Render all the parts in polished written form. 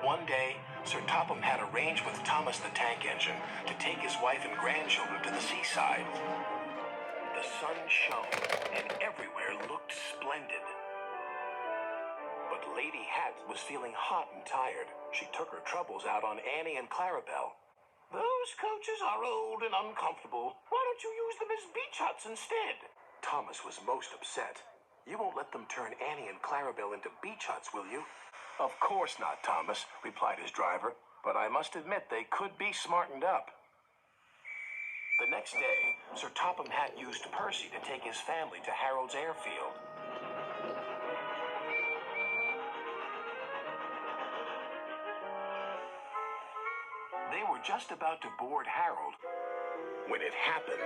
One day, Sir Topham had arranged with Thomas the tank engine to take his wife and grandchildren to the seaside. The sun shone, and everywhere looked splendid. But Lady Hatt was feeling hot and tired. She took her troubles out on Annie and Clarabelle. "Those coaches are old and uncomfortable. Why don't you use them as beach huts instead?" Thomas was most upset. "You won't let them turn Annie and Clarabelle into beach huts, will you?" "Of course not, Thomas," replied his driver. "But I must admit they could be smartened up." The next day, Sir Topham Hatt used Percy to take his family to Harold's airfield. They were just about to board Harold when it happened.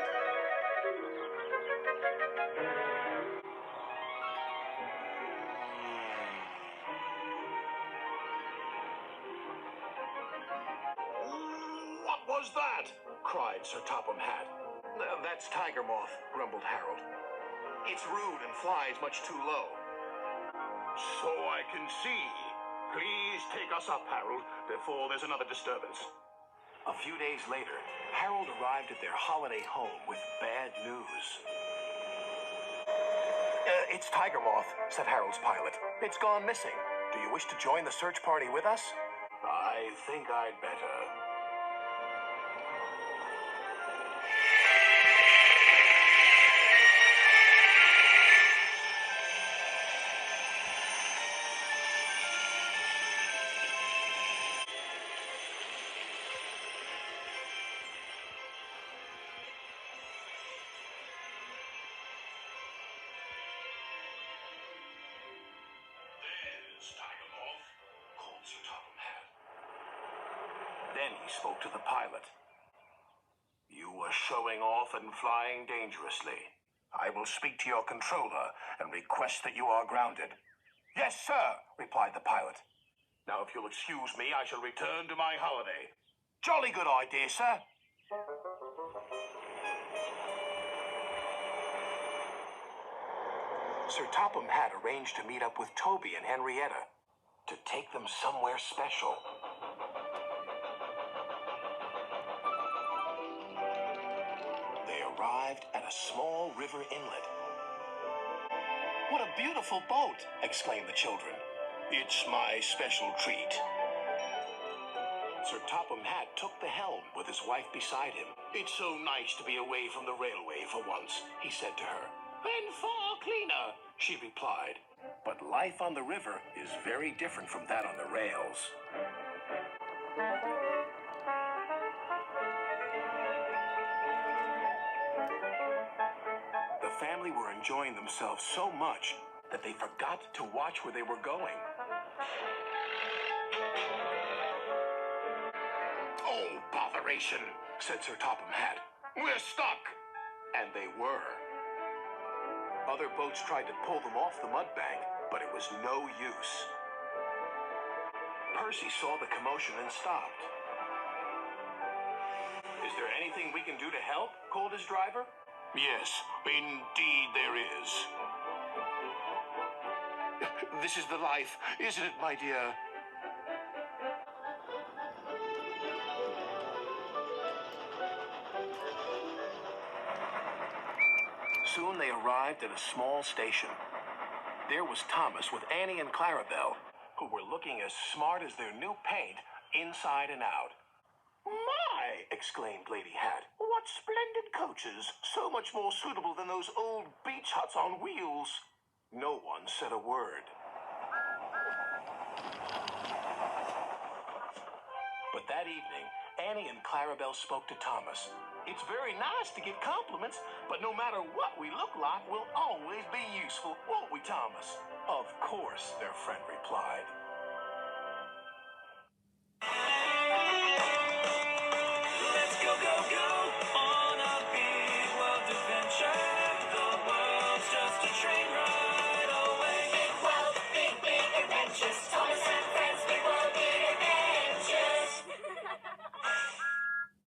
"What was that?" cried Sir Topham Hatt. "That's Tiger Moth," grumbled Harold. "It's rude and flies much too low." "So I can see. Please take us up, Harold, before there's another disturbance." A few days later, Harold arrived at their holiday home with bad news. "It's Tiger Moth," said Harold's pilot. "It's gone missing. Do you wish to join the search party with us?" "I think I'd better." Tiger Moth, called Sir Topham Hatt. Then he spoke to the pilot. "You were showing off and flying dangerously. I will speak to your controller and request that you are grounded." "Yes, sir," replied the pilot. "Now, if you'll excuse me, I shall return to my holiday." "Jolly good idea, sir." Sir Topham Hatt arranged to meet up with Toby and Henrietta to take them somewhere special. They arrived at a small river inlet. "What a beautiful boat!" exclaimed the children. "It's my special treat." Sir Topham Hatt took the helm with his wife beside him. "It's so nice to be away from the railway for once," he said to her. "And far cleaner," she replied. But life on the river is very different from that on the rails. The family were enjoying themselves so much that they forgot to watch where they were going. "Oh, botheration," said Sir Topham Hatt. "We're stuck." And they were. Other boats tried to pull them off the mud bank, but it was no use. Percy saw the commotion and stopped. "Is there anything we can do to help?" called his driver. "Yes, indeed there is." "This is the life, isn't it, my dear?" Soon they arrived at a small station. There was Thomas with Annie and Clarabelle, who were looking as smart as their new paint, inside and out. "My!" exclaimed Lady Hatt. "What splendid coaches! So much more suitable than those old beach huts on wheels." No one said a word. But that evening, Annie and Clarabelle spoke to Thomas. "It's very nice to get compliments, but no matter what we look like, we'll always be useful, won't we, Thomas?" "Of course," their friend replied.